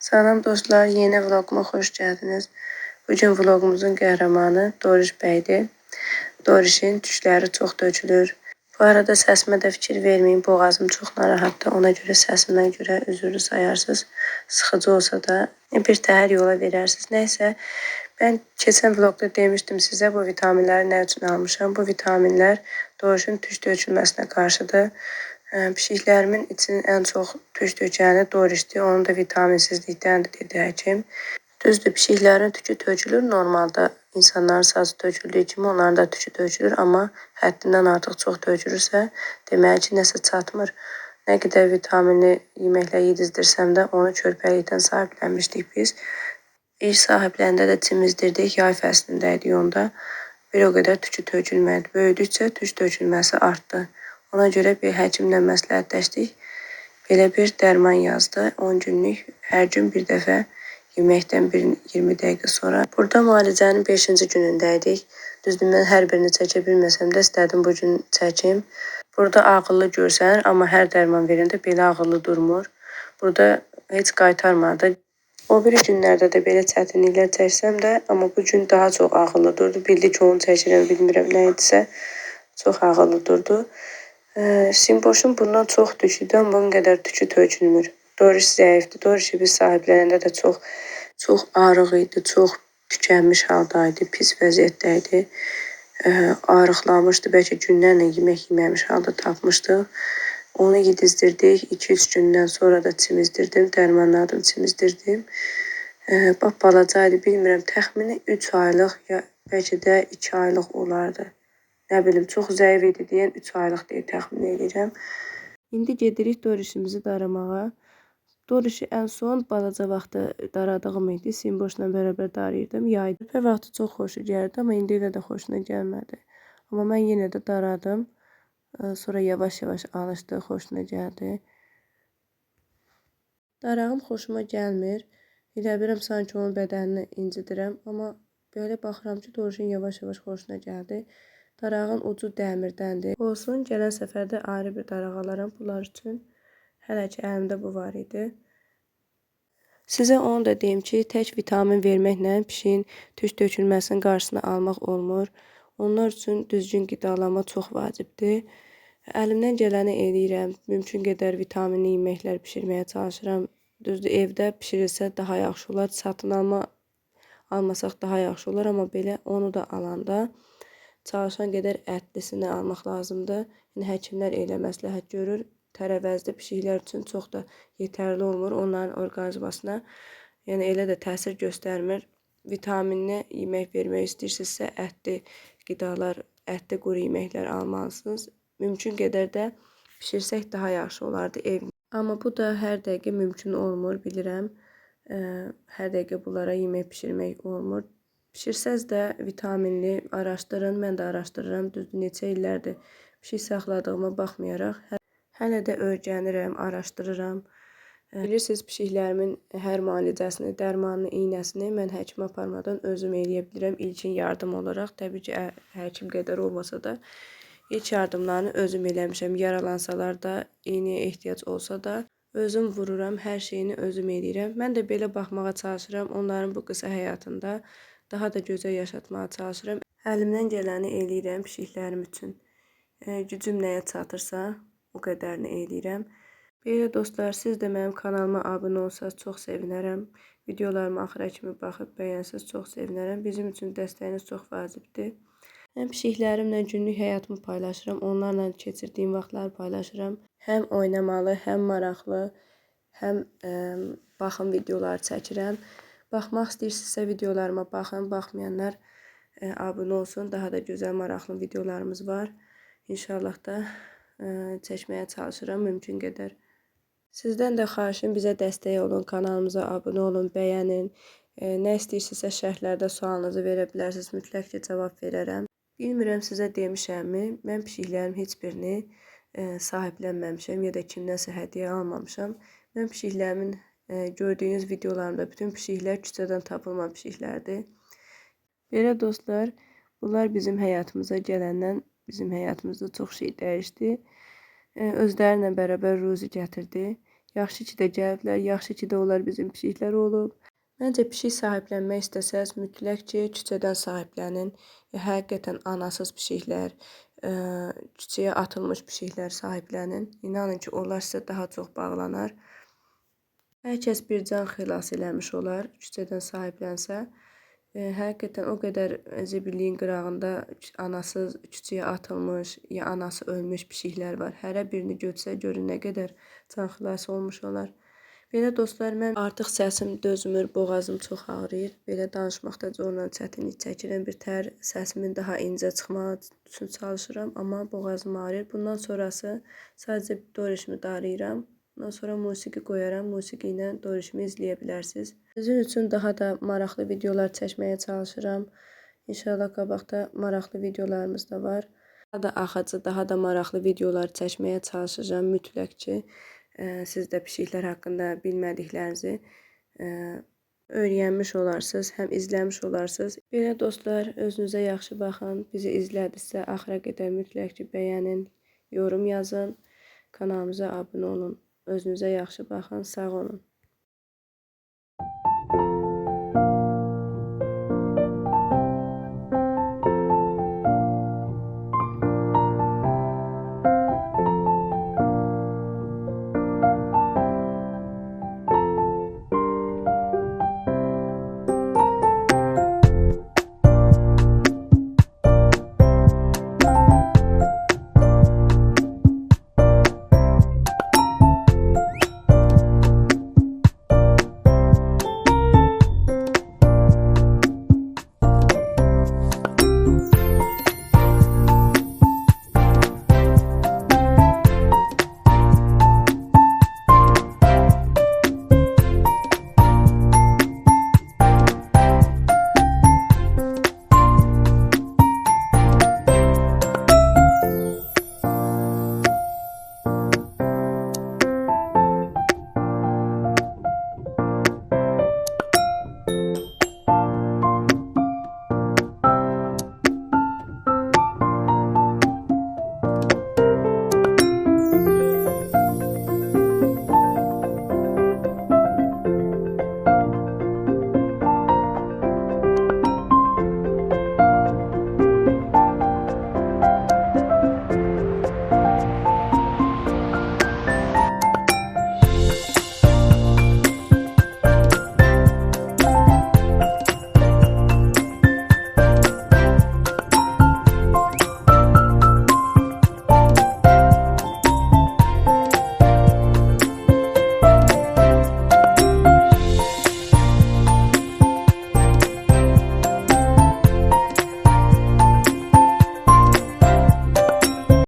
Salam dostlar, yeni vloguma xoş gəldiniz. Bugün vlogumuzun qəhrəmanı Doriş bəydir. Dorişin tükləri çox dökülür. Bu arada səsimə də fikir verməyin, boğazım çox narahatdır. Ona görə səsimdən görə üzrlü sayarsınız. Sıxıcı olsa da bir təhər yola verərsiniz. Nəysə, mən keçən vlogda demişdim sizə bu vitaminləri nə üçün almışam. Bu vitaminlər Dorişin tük dökülməsinə qarşıdır. Pişiklərimin için ən çox tük dökəni Dorişdir. Onun da vitaminsizlikdəndir dedi həkim. Düzdür, pişiklərin tükü tökülür. Normalda insanların sazı töküldüyü kimi onların da tükü tökülür. Amma həddindən artıq çox tökülürsə, demək ki, nəsə çatmır. Nə qədər vitaminli yeməklə yedizdirsəm də onu körpəlikdən sahiblənmişdik biz. İlk sahibləndə də çimizdirdik, yay fəslində idi onda. Bir o qədər tükü tökülmədi. Böyüdükcə tük tökülməsi artdı. Ona görə bir həkimlə məsləhətləşdik. Belə bir dərman yazdı. 10 günlük, hər gün bir dəfə yeməkdən 20 dəqiqə sonra. Burada müalicənin 5-ci günündəydik. Düzdür, mən hər birini çəkə bilməsəm də istədim bu gün çəkim. Burada ağıllı görsənir, amma hər dərman verəndə belə ağıllı durmur. Burada heç qaytarmadı. O biri günlərdə də belə çətinliklər çəksəm də, amma bu gün daha çox ağıllı durdu. Bildi ki, onu çəkirəm, bilmirəm nə idisə, çox ağıllı durdu. Simboşun bundan çox düşürdü, amma bunun qədər tükü tökülmür. Doriş zəifdir. Dorişi biz sahiblənəndə də çox arıq idi, çox tükənmiş haldaydı, pis vəziyyətdə idi. Arıqlamışdı, bəlkə günlərlə yemək yeməmiş halda tapmışdıq. Onu yedizdirdik, 2-3 gündən sonra da çimizdirdim, dərmanladım, çimizdirdim. Bax, balacaydı, bilmirəm, təxmini 3 aylıq, ya bəlkə də 2 aylıq olardı. Nə bilim, çox zəif idi deyən 3 aylıq deyə təxmin edirəm. İndi gedirik Dorişimizi daramağa. Dorişi ən son balaca vaxtı daradığım idi. Simboşla bərabər darayırdım. Yaydı. Körpə vaxtı çox xoşu gəldi, amma indi elə də xoşuna gəlmədi. Amma mən yenə də daradım. Sonra yavaş-yavaş alışdı, xoşuna gəldi. Darağım xoşuma gəlmir. Elə bilirəm, sanki onun bədənini incidirəm. Amma belə baxıram ki, Dorişin yavaş-yavaş xoşuna gəldi. Darağın ucu dəmirdəndir. Olsun, gələn səfərdə ayrı bir daraq alaram bunlar üçün. Hələ ki, əlimdə bu var idi. Sizə onu da deyim ki, tək vitamin verməklə pişiyin tük dökülməsinin qarşısını almaq olmur. Onlar üçün düzgün qidalanma çox vacibdir. Əlimdən gələni eləyirəm. Mümkün qədər vitaminli yeməklər pişirməyə çalışıram. Düzdür, evdə pişirilsə daha yaxşı olar. Satın almasaq daha yaxşı olar. Amma belə onu da alanda çalışan qədər ətlisini almaq lazımdır. Yəni, həkimlər elə məsləhət görür. Tərəvəzli pişiklər üçün çox da yetərli olmur onların orqanizmasına. Yəni, elə də təsir göstərmir. Vitaminli yemək vermək istəyirsinizsə, ətli qidalar, ətli quru yeməklər almalısınız. Mümkün qədər də pişirsək daha yaxşı olardı ev. Amma bu da hər dəqiqə mümkün olmur, bilirəm. Hər dəqiqə bunlara yemək pişirmək olmur. Pişirsəz də vitaminli araşdırın. Mən də araşdırıram. Düzdür, neçə illərdir pişik saxladığıma baxmayaraq. Hələ də öyrənirəm, araşdırıram. Bilirsiniz, pişiklərimin hər müalicəsini, dərmanını, iynəsini mən həkimə aparmadan özüm eləyə bilirəm. İlkin yardım olaraq, təbii ki, həkim qədər olmasa da ilk yardımlarını özüm eləmişəm. Yaralansalar da, iynəyə ehtiyac olsa da özüm vururam, hər şeyini özüm eləyirəm. Mən də belə baxmağa çalışıram. Onların bu qısa həyatında daha da gözəl yaşatmağa çalışıram. Əlimdən gələni eləyirəm pişiklərim üçün. Gücüm nəyə çatırsa, o qədərini eləyirəm. Belə dostlar, siz də mənim kanalıma abunə olsanız çox sevinərəm. Videolarıma axıra kimi baxıb bəyənsəz çox sevinərəm. Bizim üçün dəstəyiniz çox vacibdir. Həm pişiklərimlə günlük həyatımı paylaşıram, onlarla keçirdiyim vaxtları paylaşıram. Həm oynamalı, həm maraqlı, həm baxım videoları çəkirəm. Baxmaq istəyirsinizsə videolarıma baxın, baxmayanlar abunə olsun. Daha da gözəl, maraqlı videolarımız var. İnşallah da çəkməyə çalışıram mümkün qədər. Sizdən də xahişim, bizə dəstək olun, kanalımıza abunə olun, bəyənin. Nə istəyirsinizsə şərhlərdə sualınızı verə bilərsiniz, mütləq ki, cavab verərəm. Bilmirəm sizə demişəmmi, mən pişiklərim heç birini sahiblənməmişəm ya da kimdənsə hədiyyə almamışam. Mən pişiklərimin gördüyünüz videolarımda bütün pişiklər küçədən tapılma pişiklərdir. Belə dostlar, bunlar bizim həyatımıza gələndən bizim həyatımızda çox şey dəyişdi. Özləri ilə bərabər ruzi gətirdi. Yaxşı ki də gəliblər, yaxşı ki də onlar bizim pişiklər olub. Məncə pişik sahiblənmək istəsəz, mütləq ki, küçədən sahiblənin. Həqiqətən anasız pişiklər, küçəyə atılmış pişiklər sahiblənin. İnanın ki, onlar sizə daha çox bağlanar. Hər kəs bir can xilas eləmiş olar, küçədən sahiblənsə. Həqiqətən o qədər zibilliyin qırağında anasız küçəyə atılmış, ya anası ölmüş pişiklər var. Hərə birini götürsə görün nə qədər can xilas olmuş olar. Belə dostlar, mən artıq səsim dözmür, boğazım çox ağrıyır. Belə danışmaqda zorla çətinlik çəkirəm. Bir təhər səsimin daha incə çıxmaq üçün çalışıram, amma boğazım ağrıyır. Bundan sonrası sadəcə dorişimi darayıram. Ondan sonra musiqi qoyaram, musiqi ilə dorişimi izləyə bilərsiniz. Sizin üçün daha da maraqlı videolar çəkməyə çalışıram. İnşallah qabaqda maraqlı videolarımız da var. Daha da axıcı, daha da maraqlı videolar çəkməyə çalışacağam mütləq ki. Siz də pişiklər haqqında bilmədiklərinizi öyrənmiş olarsınız, həm izləmiş olarsınız. Belə dostlar, özünüzə yaxşı baxın. Bizi izlədinizsə axıra qədər mütləq ki bəyənin, yorum yazın, kanalımıza abunə olun. Özünüzə yaxşı baxın, sağ olun.